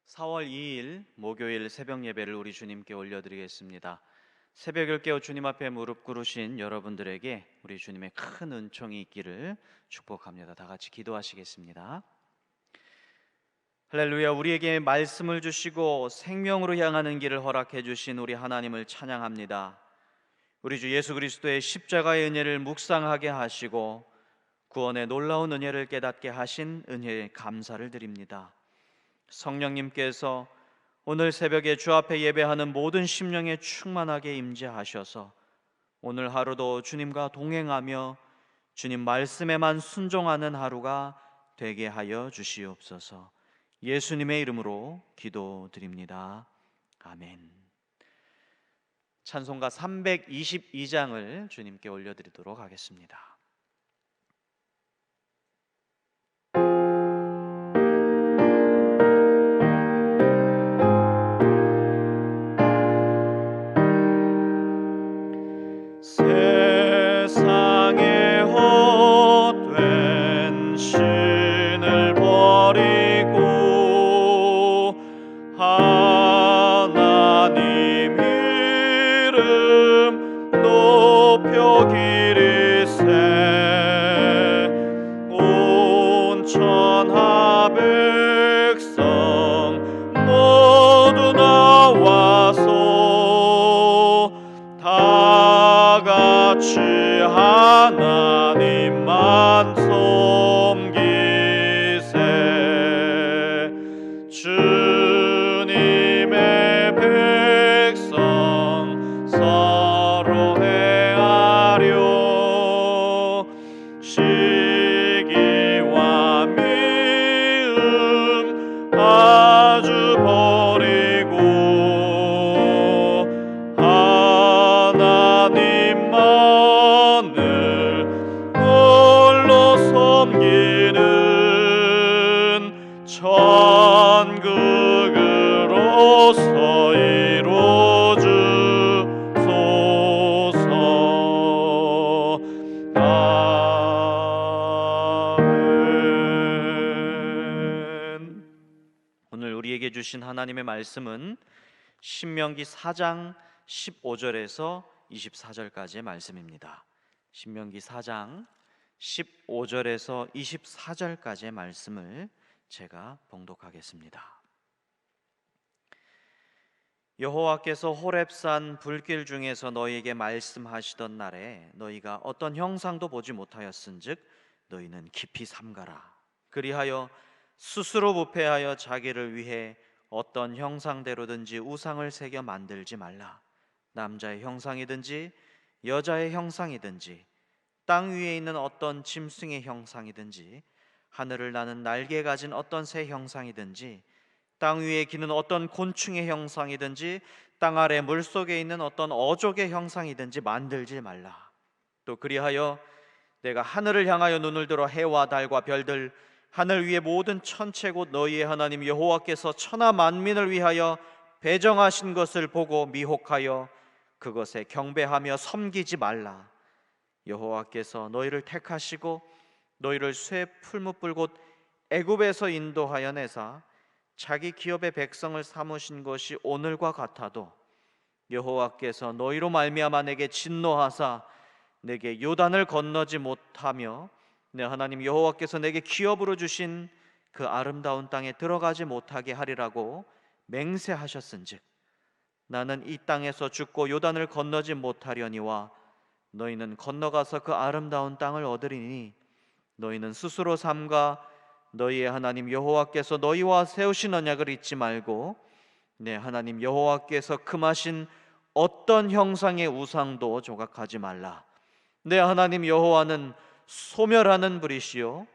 4월 2일 목요일 새벽 예배를 우리 주님께 올려드리겠습니다. 새벽을 깨어 주님 앞에 무릎 꿇으신 여러분들에게 우리 주님의 큰 은총이 있기를 축복합니다. 다 같이 기도하시겠습니다. 할렐루야. 우리에게 말씀을 주시고 생명으로 향하는 길을 허락해 주신 우리 하나님을 찬양합니다. 우리 주 예수 그리스도의 십자가의 은혜를 묵상하게 하시고 구원의 놀라운 은혜를 깨닫게 하신 은혜에 감사를 드립니다. 성령님께서 오늘 새벽에 주 앞에 예배하는 모든 심령에 충만하게 임재하셔서 오늘 하루도 주님과 동행하며 주님 말씀에만 순종하는 하루가 되게 하여 주시옵소서. 예수님의 이름으로 기도드립니다. 아멘. 찬송가 322장을 주님께 올려드리도록 하겠습니다. 세상에 헛된 신을 버리고 하나님 이름 높여 기리세 온 천하 백성 모두 나와서 다 같이 하나님만 섬기세 주님의 백성 서로 헤아려 시기와 미움 아주 버리고 하나님만을 홀로 섬기는 천국으로서 이루어주소서. 아멘. 오늘 우리에게 주신 하나님의 말씀은 신명기 4장 15절에서 24절까지의 말씀입니다. 신명기 4장 15절에서 24절까지의 말씀을 제가 봉독하겠습니다. 여호와께서 호렙산 불길 중에서 너희에게 말씀하시던 날에 너희가 어떤 형상도 보지 못하였은즉 너희는 깊이 삼가라. 그리하여 스스로 부패하여 자기를 위해 어떤 형상대로든지 우상을 새겨 만들지 말라. 남자의 형상이든지 여자의 형상이든지 땅 위에 있는 어떤 짐승의 형상이든지 하늘을 나는 날개 가진 어떤 새 형상이든지 땅 위에 기는 어떤 곤충의 형상이든지 땅 아래 물속에 있는 어떤 어족의 형상이든지 만들지 말라. 또 그리하여 내가 하늘을 향하여 눈을 들어 해와 달과 별들 하늘 위의 모든 천체 곧 너희의 하나님 여호와께서 천하 만민을 위하여 배정하신 것을 보고 미혹하여 그것에 경배하며 섬기지 말라. 여호와께서 너희를 택하시고 너희를 쇠 풀무불 곧 애굽에서 인도하여 내사 자기 기업의 백성을 삼으신 것이 오늘과 같아도 여호와께서 너희로 말미암아 내게 진노하사 내게 요단을 건너지 못하며 내 하나님 여호와께서 내게 기업으로 주신 그 아름다운 땅에 들어가지 못하게 하리라고 맹세하셨은즉 나는 이 땅에서 죽고 요단을 건너지 못하려니와 너희는 건너가서 그 아름다운 땅을 얻으리니 너희는 스스로 삼가 너희의 하나님 여호와께서 너희와 세우신 언약을 잊지 말고 내 하나님 여호와께서 금하신 어떤 형상의 우상도 조각하지 말라. 내 하나님 여호와는 소멸하는 분이시요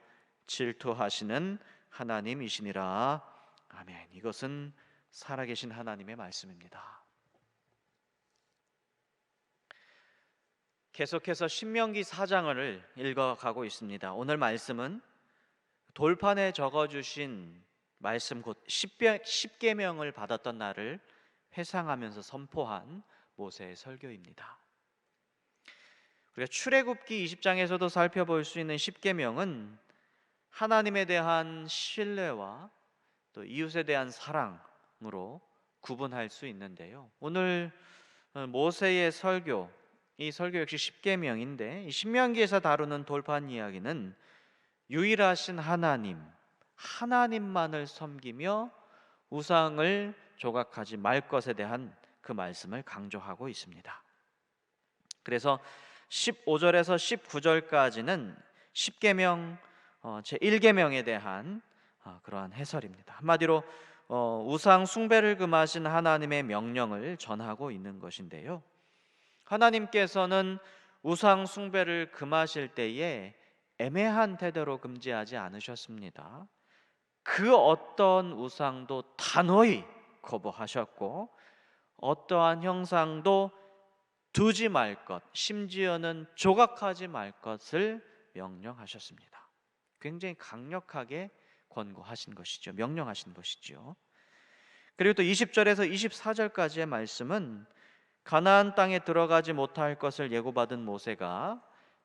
질투하시는 하나님이시니라. 아멘. 이것은 살아계신 하나님의 말씀입니다. 계속해서 신명기 4장을 읽어가고 있습니다. 오늘 말씀은 돌판에 적어주신 말씀 곧 십계명을 받았던 날을 회상하면서 선포한 모세의 설교입니다. 우리가 출애굽기 20장에서도 살펴볼 수 있는 십계명은 하나님에 대한 신뢰와 또 이웃에 대한 사랑으로 구분할 수 있는데요. 오늘 모세의 설교, 이 설교 역시 십계명인데 이 신명기에서 다루는 돌판 이야기는 유일하신 하나님만을 섬기며 우상을 조각하지 말 것에 대한 그 말씀을 강조하고 있습니다. 그래서 15절에서 19절까지는 십계명 제1계명에 대한 그러한 해설입니다. 한마디로 우상 숭배를 금하신 하나님의 명령을 전하고 있는 것인데요. 하나님께서는 우상 숭배를 금하실 때에 애매한 태도로 금지하지 않으셨습니다. 그 어떤 우상도 단호히 거부하셨고 어떠한 형상도 두지 말 것, 심지어는 조각하지 말 것을 명령하셨습니다. 굉장히 강력하게 권고하신 것이죠. 명령하신 것이죠. 그리고 또 20절에서 24절까지의 말씀은 가나안 땅에 들어가지 못할 것을 예고받은 모세가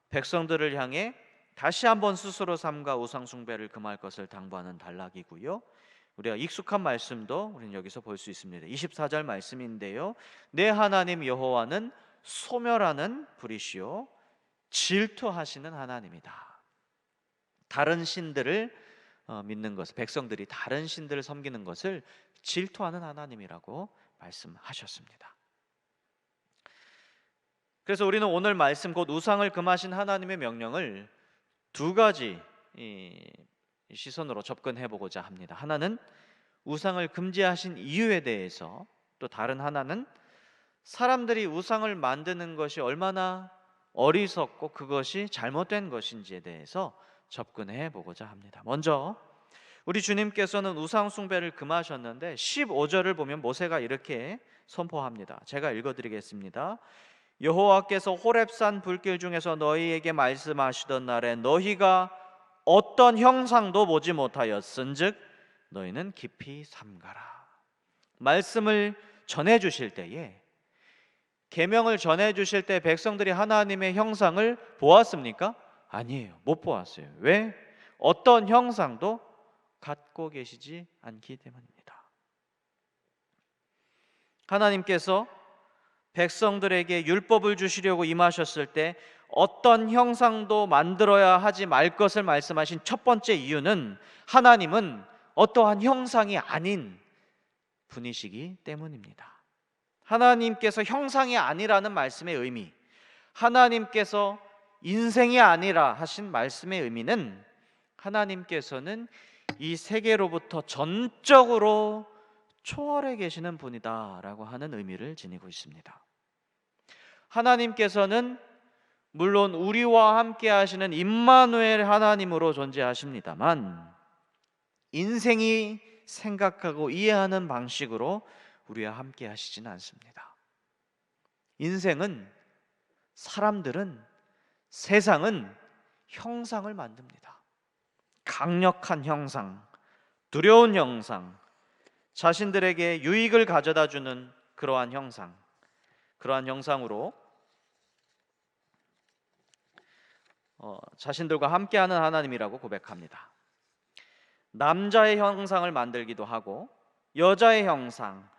백성들을 향해 다시 한번 스스로 삼가 우상 숭배를 금할 것을 당부하는 단락이고요. 우리가 익숙한 말씀도 우리는 여기서 볼 수 있습니다. 24절 말씀인데요. 내 하나님 여호와는 소멸하는 불이시요 질투하시는 하나님이다. 다른 신들을 믿는 것, 백성들이 다른 신들을 섬기는 것을 질투하는 하나님이라고 말씀하셨습니다. 그래서 우리는 오늘 말씀 곧 우상을 금하신 하나님의 명령을 두 가지 시선으로 접근해 보고자 합니다. 하나는 우상을 금지하신 이유에 대해서, 또 다른 하나는 사람들이 우상을 만드는 것이 얼마나 어리석고 그것이 잘못된 것인지에 대해서 접근해 보고자 합니다. 먼저 우리 주님께서는 우상 숭배를 금하셨는데 15절을 보면 모세가 이렇게 선포합니다. 제가 읽어드리겠습니다. 여호와께서 호렙산 불길 중에서 너희에게 말씀하시던 날에 너희가 어떤 형상도 보지 못하였은즉 너희는 깊이 삼가라. 말씀을 전해주실 때에, 계명을 전해주실 때 백성들이 하나님의 형상을 보았습니까? 아니에요. 못 보았어요. 왜? 어떤 형상도 갖고 계시지 않기 때문입니다. 하나님께서 백성들에게 율법을 주시려고 임하셨을 때 어떤 형상도 만들어야 하지 말 것을 말씀하신 첫 번째 이유는 하나님은 어떠한 형상이 아닌 분이시기 때문입니다. 하나님께서 형상이 아니라는 말씀의 의미, 하나님께서 인생이 아니라 하신 말씀의 의미는 하나님께서는 이 세계로부터 전적으로 초월해 계시는 분이다라고 하는 의미를 지니고 있습니다. 하나님께서는 물론 우리와 함께 하시는 임마누엘 하나님으로 존재하십니다만 인생이 생각하고 이해하는 방식으로 우리와 함께 하시지는 않습니다. 인생은, 사람들은, 세상은 형상을 만듭니다. 강력한 형상, 두려운 형상, 자신들에게 유익을 가져다 주는 그러한 형상, 그러한 형상으로 자신들과 함께하는 하나님이라고 고백합니다. 남자의 형상을 만들기도 하고 여자의 형상,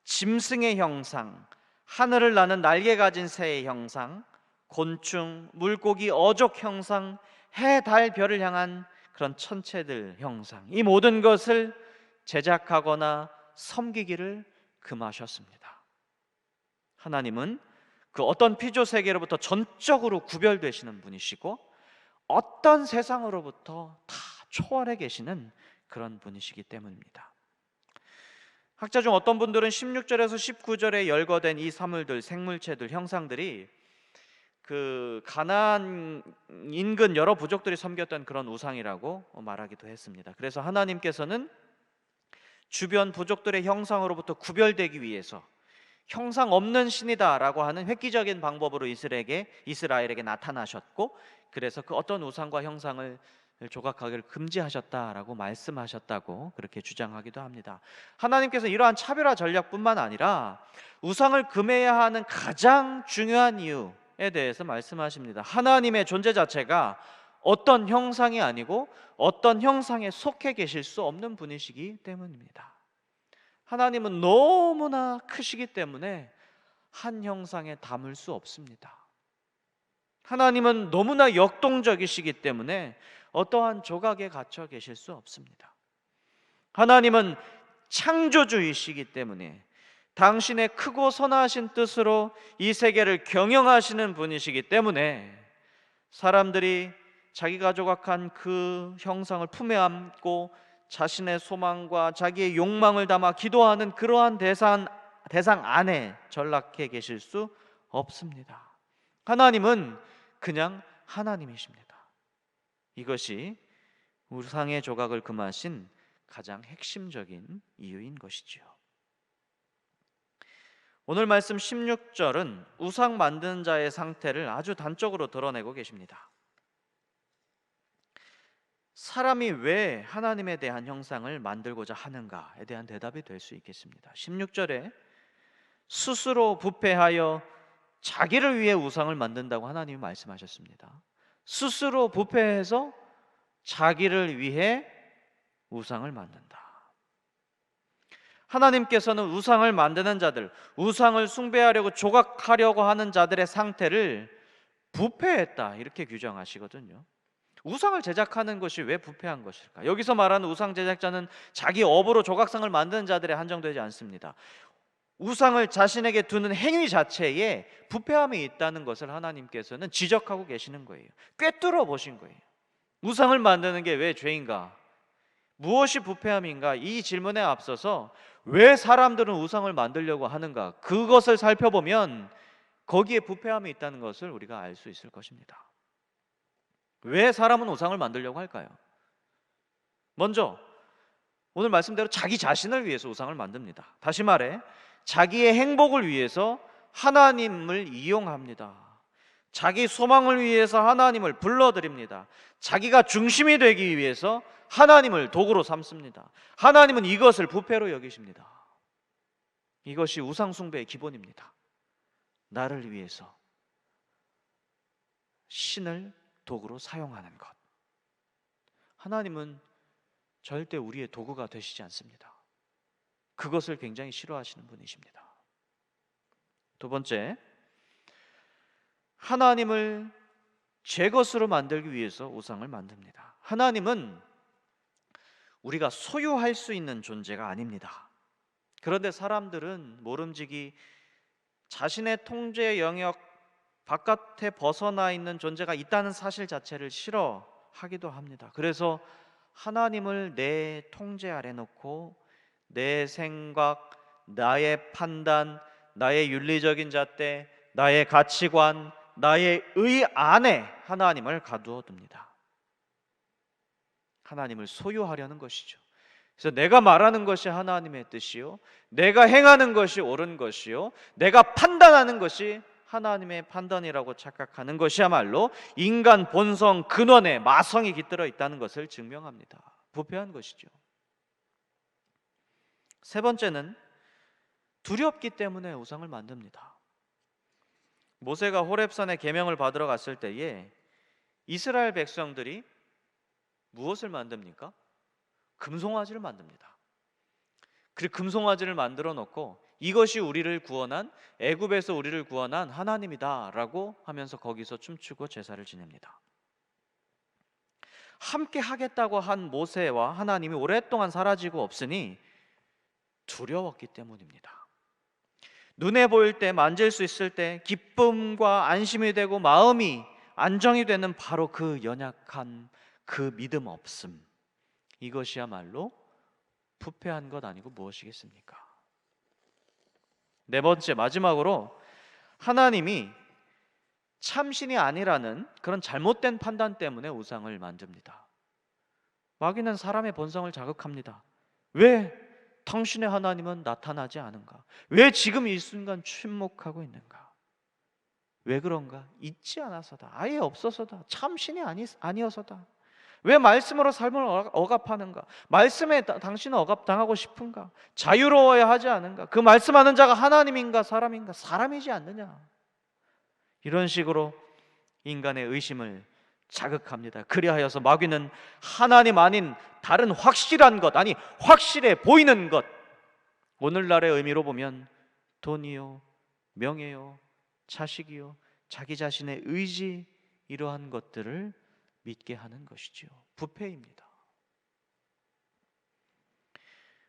짐승의 형상, 하늘을 나는 날개 가진 새의 형상, 곤충, 물고기, 어족 형상, 해, 달, 별을 향한 그런 천체들 형상, 이 모든 것을 제작하거나 섬기기를 금하셨습니다. 하나님은 그 어떤 피조 세계로부터 전적으로 구별되시는 분이시고 어떤 세상으로부터 다 초월해 계시는 그런 분이시기 때문입니다. 학자 중 어떤 분들은 16절에서 19절에 열거된 이 사물들, 생물체들, 형상들이 그 가나안 인근 여러 부족들이 섬겼던 그런 우상이라고 말하기도 했습니다. 그래서 하나님께서는 주변 부족들의 형상으로부터 구별되기 위해서 형상 없는 신이다라고 하는 획기적인 방법으로 이스라엘에게 나타나셨고, 그래서 그 어떤 우상과 형상을 조각하기를 금지하셨다라고 말씀하셨다고 그렇게 주장하기도 합니다. 하나님께서 이러한 차별화 전략뿐만 아니라 우상을 금해야 하는 가장 중요한 이유에 대해서 말씀하십니다. 하나님의 존재 자체가 어떤 형상이 아니고 어떤 형상에 속해 계실 수 없는 분이시기 때문입니다. 하나님은 너무나 크시기 때문에 한 형상에 담을 수 없습니다. 하나님은 너무나 역동적이시기 때문에 어떠한 조각에 갇혀 계실 수 없습니다. 하나님은 창조주이시기 때문에 당신의 크고 선하신 뜻으로 이 세계를 경영하시는 분이시기 때문에 사람들이 자기가 조각한 그 형상을 품에 안고 자신의 소망과 자기의 욕망을 담아 기도하는 그러한 대상 안에 전락해 계실 수 없습니다. 하나님은 그냥 하나님이십니다. 이것이 우상의 조각을 금하신 가장 핵심적인 이유인 것이지요. 오늘 말씀 16절은 우상 만드는 자의 상태를 아주 단적으로 드러내고 계십니다. 사람이 왜 하나님에 대한 형상을 만들고자 하는가에 대한 대답이 될 수 있겠습니다. 16절에 스스로 부패하여 자기를 위해 우상을 만든다고 하나님이 말씀하셨습니다. 스스로 부패해서 자기를 위해 우상을 만든다. 하나님께서는 우상을 만드는 자들, 우상을 숭배하려고 조각하려고 하는 자들의 상태를 부패했다 이렇게 규정하시거든요. 우상을 제작하는 것이 왜 부패한 것일까? 여기서 말하는 우상 제작자는 자기 업으로 조각상을 만드는 자들에 한정되지 않습니다. 우상을 자신에게 두는 행위 자체에 부패함이 있다는 것을 하나님께서는 지적하고 계시는 거예요. 꿰뚫어 보신 거예요. 우상을 만드는 게 왜 죄인가? 무엇이 부패함인가? 이 질문에 앞서서 왜 사람들은 우상을 만들려고 하는가? 그것을 살펴보면 거기에 부패함이 있다는 것을 우리가 알 수 있을 것입니다. 왜 사람은 우상을 만들려고 할까요? 먼저 오늘 말씀대로 자기 자신을 위해서 우상을 만듭니다. 다시 말해 자기의 행복을 위해서 하나님을 이용합니다. 자기 소망을 위해서 하나님을 불러드립니다. 자기가 중심이 되기 위해서 하나님을 도구로 삼습니다. 하나님은 이것을 부패로 여기십니다. 이것이 우상 숭배의 기본입니다. 나를 위해서 신을 도구로 사용하는 것. 하나님은 절대 우리의 도구가 되시지 않습니다. 그것을 굉장히 싫어하시는 분이십니다. 두 번째, 하나님을 제 것으로 만들기 위해서 우상을 만듭니다. 하나님은 우리가 소유할 수 있는 존재가 아닙니다. 그런데 사람들은 모름지기 자신의 통제 영역 바깥에 벗어나 있는 존재가 있다는 사실 자체를 싫어하기도 합니다. 그래서 하나님을 내 통제 아래 놓고 내 생각, 나의 판단, 나의 윤리적인 잣대, 나의 가치관, 나의 의 안에 하나님을 가두어 둡니다. 하나님을 소유하려는 것이죠. 그래서 내가 말하는 것이 하나님의 뜻이요, 내가 행하는 것이 옳은 것이요, 내가 판단하는 것이 하나님의 판단이라고 착각하는 것이야말로 인간 본성 근원에 마성이 깃들어 있다는 것을 증명합니다. 부패한 것이죠. 세 번째는 두렵기 때문에 우상을 만듭니다. 모세가 호렙산에 계명을 받으러 갔을 때에 이스라엘 백성들이 무엇을 만듭니까? 금송아지를 만듭니다. 그 금송아지를 만들어 놓고 이것이 우리를 구원한, 애굽에서 우리를 구원한 하나님이다 라고 하면서 거기서 춤추고 제사를 지냅니다. 함께 하겠다고 한 모세와 하나님이 오랫동안 사라지고 없으니 두려웠기 때문입니다. 눈에 보일 때, 만질 수 있을 때 기쁨과 안심이 되고 마음이 안정이 되는 바로 그 연약한 그 믿음 없음, 이것이야말로 부패한 것 아니고 무엇이겠습니까? 네 번째, 마지막으로 하나님이 참신이 아니라는 그런 잘못된 판단 때문에 우상을 만듭니다. 마귀는 사람의 본성을 자극합니다. 왜 당신의 하나님은 나타나지 않은가? 왜 지금 이 순간 침묵하고 있는가? 왜 그런가? 있지 않아서다. 아예 없어서다. 참신이 아니어서다. 왜 말씀으로 삶을 억압하는가? 말씀에 당신은 억압당하고 싶은가? 자유로워야 하지 않은가? 그 말씀하는 자가 하나님인가 사람인가? 사람이지 않느냐? 이런 식으로 인간의 의심을 자극합니다. 그리하여서 마귀는 하나님 아닌 다른 확실한 것, 아니 확실해 보이는 것, 오늘날의 의미로 보면 돈이요, 명예요, 자식이요, 자기 자신의 의지, 이러한 것들을 믿게 하는 것이지요. 부패입니다.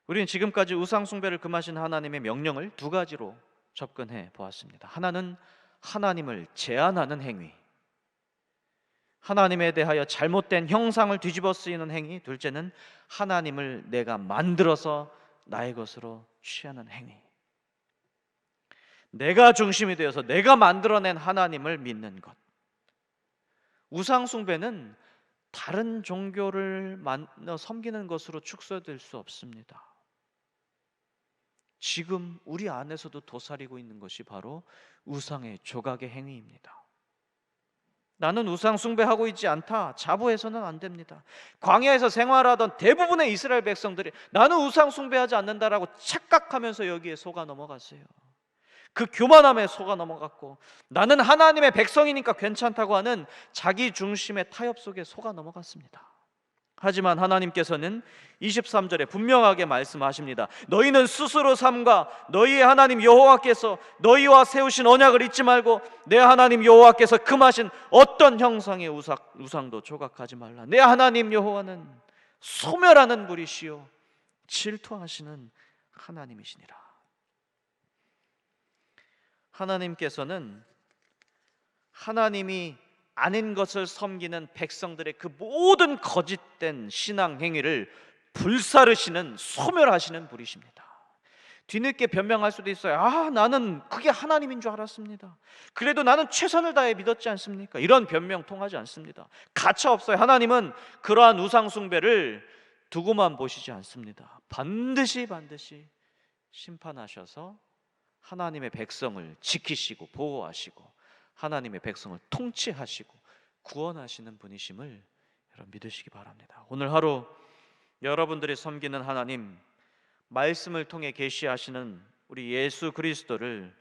우리는 지금까지 우상 숭배를 금하신 하나님의 명령을 두 가지로 접근해 보았습니다. 하나는 하나님을 제한하는 행위, 하나님에 대하여 잘못된 형상을 뒤집어 쓰이는 행위. 둘째는 하나님을 내가 만들어서 나의 것으로 취하는 행위. 내가 중심이 되어서 내가 만들어낸 하나님을 믿는 것. 우상 숭배는 다른 종교를 섬기는 것으로 축소될 수 없습니다. 지금 우리 안에서도 도사리고 있는 것이 바로 우상의 조각의 행위입니다. 나는 우상 숭배하고 있지 않다, 자부해서는 안 됩니다. 광야에서 생활하던 대부분의 이스라엘 백성들이 나는 우상 숭배하지 않는다라고 착각하면서 여기에 속아 넘어갔어요. 그 교만함에 속아 넘어갔고, 나는 하나님의 백성이니까 괜찮다고 하는 자기 중심의 타협 속에 속아 넘어갔습니다. 하지만 하나님께서는 23절에 분명하게 말씀하십니다. 너희는 스스로 삼가 너희의 하나님 여호와께서 너희와 세우신 언약을 잊지 말고 내 하나님 여호와께서 금하신 어떤 형상의 우상도 조각하지 말라. 내 하나님 여호와는 소멸하는 분이시요 질투하시는 하나님이시니라. 하나님께서는 하나님이 아닌 것을 섬기는 백성들의 그 모든 거짓된 신앙 행위를 불사르시는, 소멸하시는 분이십니다. 뒤늦게 변명할 수도 있어요. 나는 그게 하나님인 줄 알았습니다. 그래도 나는 최선을 다해 믿었지 않습니까? 이런 변명 통하지 않습니다. 가차 없어요. 하나님은 그러한 우상 숭배를 두고만 보시지 않습니다. 반드시 심판하셔서 하나님의 백성을 지키시고 보호하시고 하나님의 백성을 통치하시고 구원하시는 분이심을 여러분 믿으시기 바랍니다. 오늘 하루 여러분들이 섬기는 하나님, 말씀을 통해 계시하시는 우리 예수 그리스도를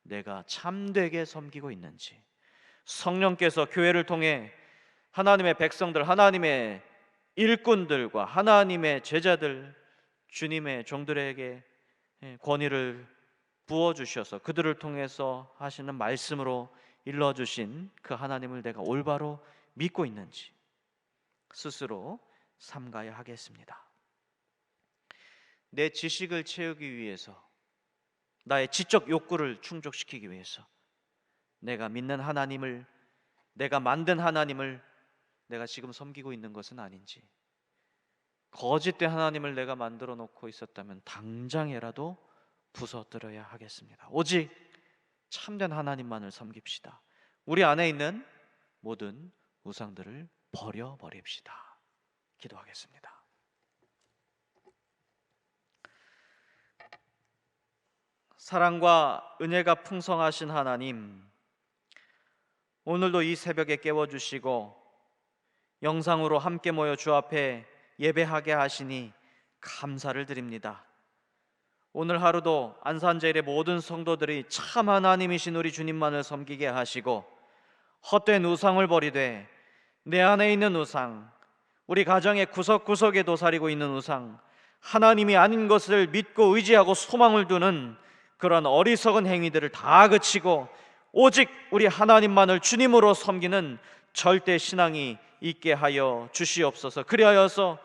내가 참되게 섬기고 있는지, 성령께서 교회를 통해 하나님의 백성들, 하나님의 일꾼들과 하나님의 제자들, 주님의 종들에게 권위를 부어주셔서 그들을 통해서 하시는 말씀으로 일러주신 그 하나님을 내가 올바로 믿고 있는지 스스로 삼가야 하겠습니다. 내 지식을 채우기 위해서, 나의 지적 욕구를 충족시키기 위해서 내가 믿는 하나님을, 내가 만든 하나님을 내가 지금 섬기고 있는 것은 아닌지, 거짓된 하나님을 내가 만들어 놓고 있었다면 당장이라도 부서뜨려야 하겠습니다. 오직 참된 하나님만을 섬깁시다. 우리 안에 있는 모든 우상들을 버려버립시다. 기도하겠습니다. 사랑과 은혜가 풍성하신 하나님, 오늘도 이 새벽에 깨워주시고 영상으로 함께 모여 주 앞에 예배하게 하시니 감사를 드립니다. 오늘 하루도 안산제일의 모든 성도들이 참 하나님이신 우리 주님만을 섬기게 하시고 헛된 우상을 버리되 내 안에 있는 우상, 우리 가정의 구석구석에 도사리고 있는 우상, 하나님이 아닌 것을 믿고 의지하고 소망을 두는 그런 어리석은 행위들을 다 그치고 오직 우리 하나님만을 주님으로 섬기는 절대 신앙이 있게 하여 주시옵소서. 그리하여서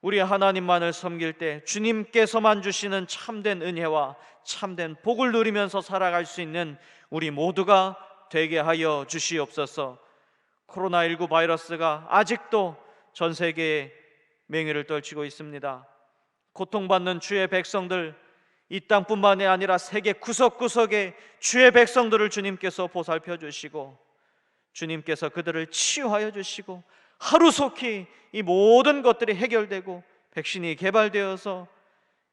우리 하나님만을 섬길 때 주님께서만 주시는 참된 은혜와 참된 복을 누리면서 살아갈 수 있는 우리 모두가 되게 하여 주시옵소서. 코로나19 바이러스가 아직도 전 세계에 맹위를 떨치고 있습니다. 고통받는 주의 백성들, 이 땅뿐만이 아니라 세계 구석구석에 주의 백성들을 주님께서 보살펴 주시고 주님께서 그들을 치유하여 주시고 하루속히 이 모든 것들이 해결되고 백신이 개발되어서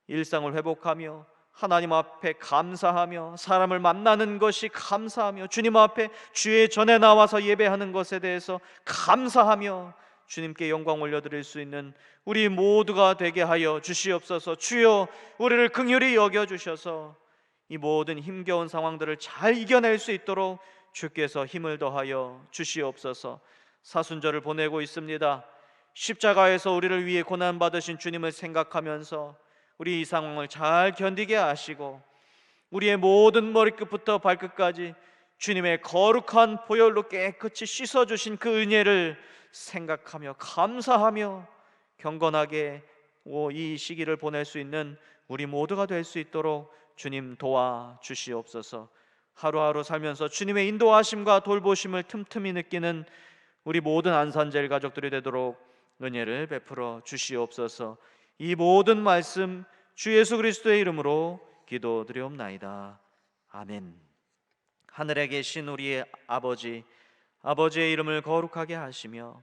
일상을 회복하며 하나님 앞에 감사하며 사람을 만나는 것이 감사하며 주님 앞에 주의 전에 나와서 예배하는 것에 대해서 감사하며 주님께 영광 올려드릴 수 있는 우리 모두가 되게 하여 주시옵소서. 주여, 우리를 긍휼히 여겨주셔서 이 모든 힘겨운 상황들을 잘 이겨낼 수 있도록 주께서 힘을 더하여 주시옵소서. 사순절을 보내고 있습니다. 십자가에서 우리를 위해 고난 받으신 주님을 생각하면서 우리 이 상황을 잘 견디게 하시고 우리의 모든 머리끝부터 발끝까지 주님의 거룩한 보혈로 깨끗이 씻어주신 그 은혜를 생각하며 감사하며 경건하게 이 시기를 보낼 수 있는 우리 모두가 될 수 있도록 주님 도와주시옵소서. 하루하루 살면서 주님의 인도하심과 돌보심을 틈틈이 느끼는 우리 모든 안산제일 가족들이 되도록 은혜를 베풀어 주시옵소서. 이 모든 말씀 주 예수 그리스도의 이름으로 기도드리옵나이다. 아멘. 하늘에 계신 우리의 아버지, 아버지의 이름을 거룩하게 하시며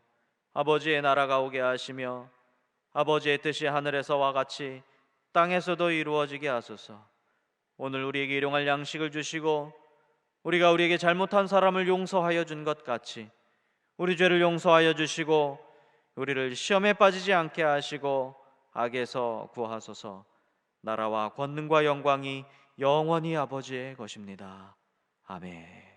아버지의 나라가 오게 하시며 아버지의 뜻이 하늘에서와 같이 땅에서도 이루어지게 하소서. 오늘 우리에게 일용할 양식을 주시고 우리가 우리에게 잘못한 사람을 용서하여 준 것 같이 우리 죄를 용서하여 주시고 우리를 시험에 빠지지 않게 하시고 악에서 구하소서. 나라와 권능과 영광이 영원히 아버지의 것입니다. 아멘.